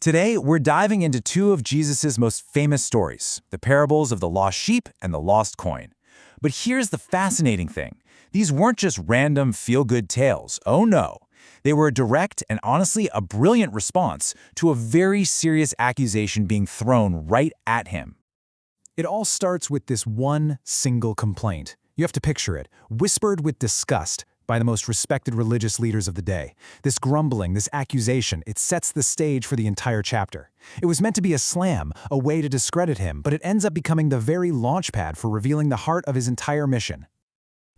Today, we're diving into two of Jesus' most famous stories, the parables of the lost sheep and the lost coin. But here's the fascinating thing. These weren't just random feel-good tales. Oh no. They were a direct and honestly a brilliant response to a very serious accusation being thrown right at him. It all starts with this one single complaint. You have to picture it, whispered with disgust by the most respected religious leaders of the day. This grumbling, this accusation, it sets the stage for the entire chapter. It was meant to be a slam, a way to discredit him, but it ends up becoming the very launchpad for revealing the heart of his entire mission.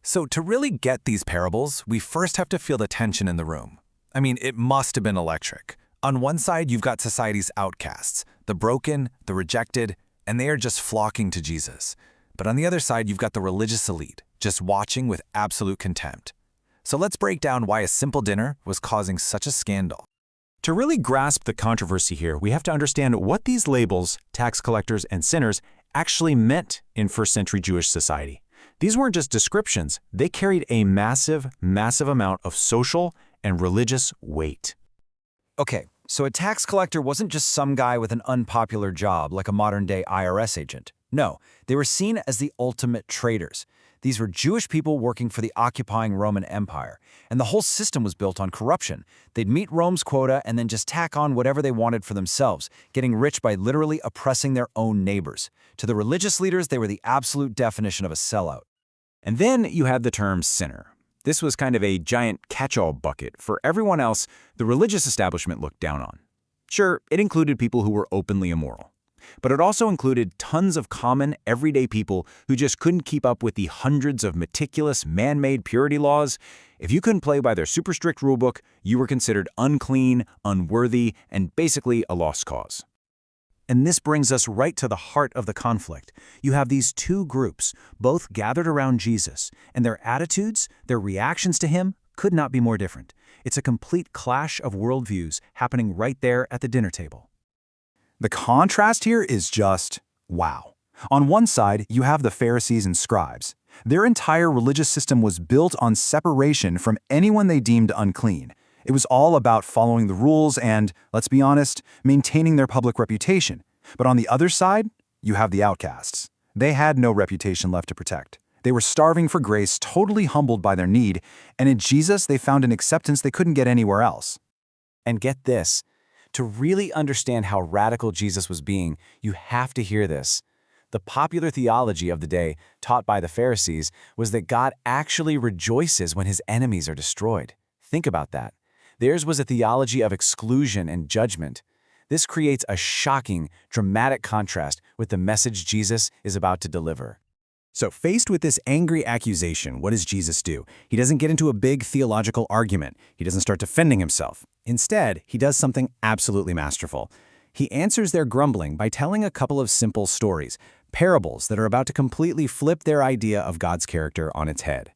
So to really get these parables, we first have to feel the tension in the room. I mean, it must have been electric. On one side, you've got society's outcasts, the broken, the rejected, and they are just flocking to Jesus. But on the other side, you've got the religious elite, just watching with absolute contempt. So let's break down why a simple dinner was causing such a scandal. To really grasp the controversy here, we have to understand what these labels, tax collectors and sinners, actually meant in first-century Jewish society. These weren't just descriptions, they carried a massive amount of social and religious weight. Okay, so a tax collector wasn't just some guy with an unpopular job like a modern-day IRS agent. No, they were seen as the ultimate traitors. These were Jewish people working for the occupying Roman Empire, and the whole system was built on corruption. They'd meet Rome's quota and then just tack on whatever they wanted for themselves, getting rich by literally oppressing their own neighbors. To the religious leaders, they were the absolute definition of a sellout. And then you had the term sinner. This was kind of a giant catch-all bucket for everyone else the religious establishment looked down on. Sure, it included people who were openly immoral. But it also included tons of common, everyday people who just couldn't keep up with the hundreds of meticulous, man-made purity laws. If you couldn't play by their super strict rulebook, you were considered unclean, unworthy, and basically a lost cause. And this brings us right to the heart of the conflict. You have these two groups, both gathered around Jesus, and their attitudes, their reactions to him, could not be more different. It's a complete clash of worldviews happening right there at the dinner table. The contrast here is just wow. On one side, you have the Pharisees and scribes. Their entire religious system was built on separation from anyone they deemed unclean. It was all about following the rules and, let's be honest, maintaining their public reputation. But on the other side, you have the outcasts. They had no reputation left to protect. They were starving for grace, totally humbled by their need, and in Jesus they found an acceptance they couldn't get anywhere else. And get this. To really understand how radical Jesus was being, you have to hear this. The popular theology of the day, taught by the Pharisees, was that God actually rejoices when his enemies are destroyed. Think about that. Theirs was a theology of exclusion and judgment. This creates a shocking, dramatic contrast with the message Jesus is about to deliver. So faced with this angry accusation, what does Jesus do? He doesn't get into a big theological argument. He doesn't start defending himself. Instead, he does something absolutely masterful. He answers their grumbling by telling a couple of simple stories, parables that are about to completely flip their idea of God's character on its head.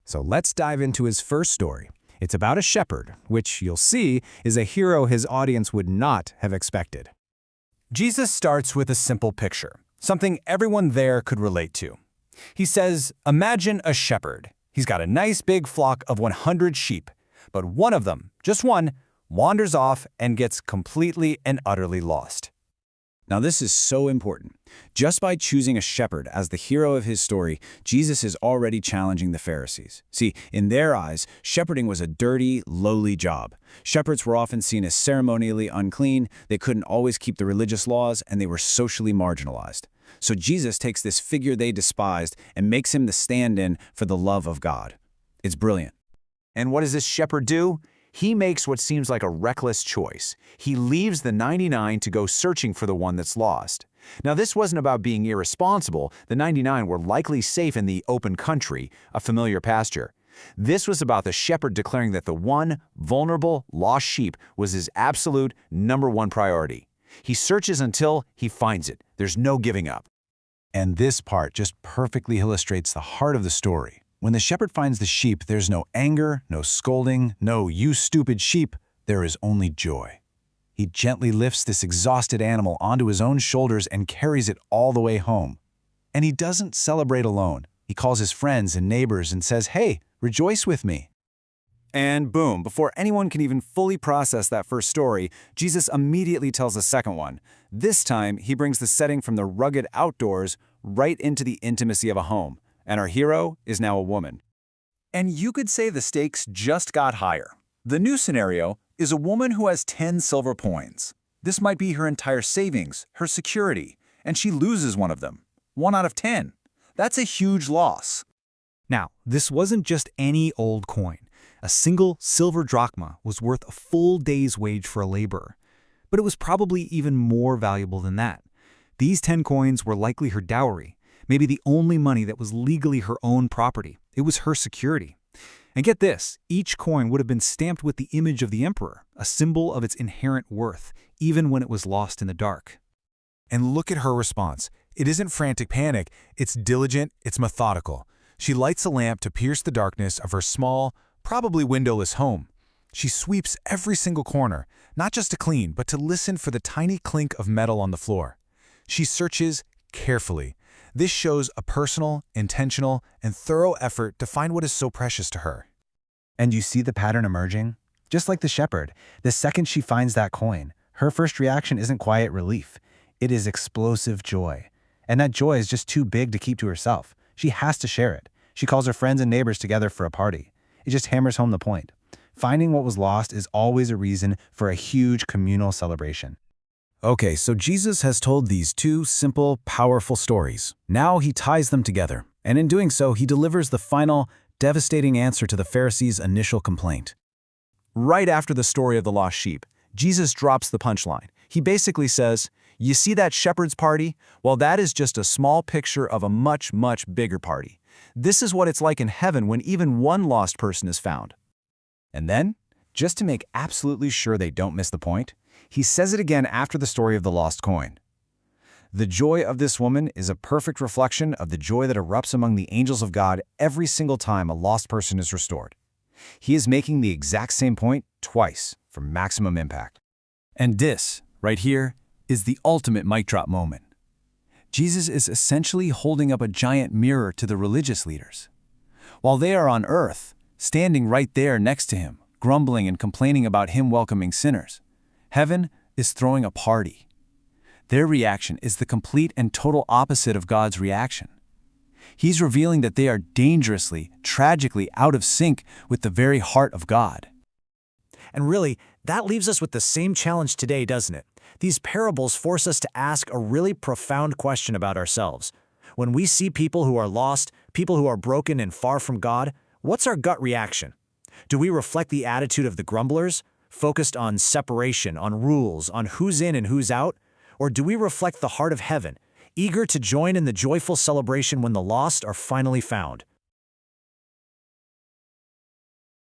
So let's dive into his first story. It's about a shepherd, which you'll see is a hero his audience would not have expected. Jesus starts with a simple picture, something everyone there could relate to. He says, imagine a shepherd. He's got a nice big flock of 100 sheep, but one of them, just one, wanders off and gets completely and utterly lost. Now this is so important. Just by choosing a shepherd as the hero of his story, Jesus is already challenging the Pharisees. See, in their eyes, shepherding was a dirty, lowly job. Shepherds were often seen as ceremonially unclean, they couldn't always keep the religious laws, and they were socially marginalized. So Jesus takes this figure they despised and makes him the stand-in for the love of God. It's brilliant. And what does this shepherd do? He makes what seems like a reckless choice. He leaves the 99 to go searching for the one that's lost. Now, this wasn't about being irresponsible. The 99 were likely safe in the open country, a familiar pasture. This was about the shepherd declaring that the one vulnerable, lost sheep was his absolute #1 priority. He searches until he finds it. There's no giving up. And this part just perfectly illustrates the heart of the story. When the shepherd finds the sheep, there's no anger, no scolding, no "you stupid sheep," there is only joy. He gently lifts this exhausted animal onto his own shoulders and carries it all the way home. And he doesn't celebrate alone. He calls his friends and neighbors and says, "Hey, rejoice with me." And boom, before anyone can even fully process that first story, Jesus immediately tells a second one. This time, he brings the setting from the rugged outdoors right into the intimacy of a home. And our hero is now a woman. And you could say the stakes just got higher. The new scenario is a woman who has 10 silver coins. This might be her entire savings, her security, and she loses one of them. 1 out of 10. That's a huge loss. Now, this wasn't just any old coin. A single silver drachma was worth a full day's wage for a laborer. But it was probably even more valuable than that. These 10 coins were likely her dowry, maybe the only money that was legally her own property. It was her security. And get this, each coin would have been stamped with the image of the emperor, a symbol of its inherent worth, even when it was lost in the dark. And look at her response. It isn't frantic panic, it's diligent, it's methodical. She lights a lamp to pierce the darkness of her small, probably windowless home. She sweeps every single corner, not just to clean, but to listen for the tiny clink of metal on the floor. She searches carefully. This shows a personal, intentional, and thorough effort to find what is so precious to her. And you see the pattern emerging? Just like the shepherd, the second she finds that coin, her first reaction isn't quiet relief. It is explosive joy. And that joy is just too big to keep to herself. She has to share it. She calls her friends and neighbors together for a party. It just hammers home the point. Finding what was lost is always a reason for a huge communal celebration. Okay, so Jesus has told these two simple, powerful stories. Now he ties them together, and in doing so, he delivers the final, devastating answer to the Pharisees' initial complaint. Right after the story of the lost sheep, Jesus drops the punchline. He basically says, "You see that shepherd's party? Well, that is just a small picture of a much, much bigger party. This is what it's like in heaven when even one lost person is found." And then, just to make absolutely sure they don't miss the point, he says it again after the story of the lost coin. The joy of this woman is a perfect reflection of the joy that erupts among the angels of God every single time a lost person is restored. He is making the exact same point twice for maximum impact. And this, right here, is the ultimate mic drop moment. Jesus is essentially holding up a giant mirror to the religious leaders. While they are on earth, standing right there next to him, grumbling and complaining about him welcoming sinners, heaven is throwing a party. Their reaction is the complete and total opposite of God's reaction. He's revealing that they are dangerously, tragically out of sync with the very heart of God. And really, that leaves us with the same challenge today, doesn't it? These parables force us to ask a really profound question about ourselves. When we see people who are lost, people who are broken and far from God, what's our gut reaction? Do we reflect the attitude of the grumblers, focused on separation, on rules, on who's in and who's out? Or do we reflect the heart of heaven, eager to join in the joyful celebration when the lost are finally found?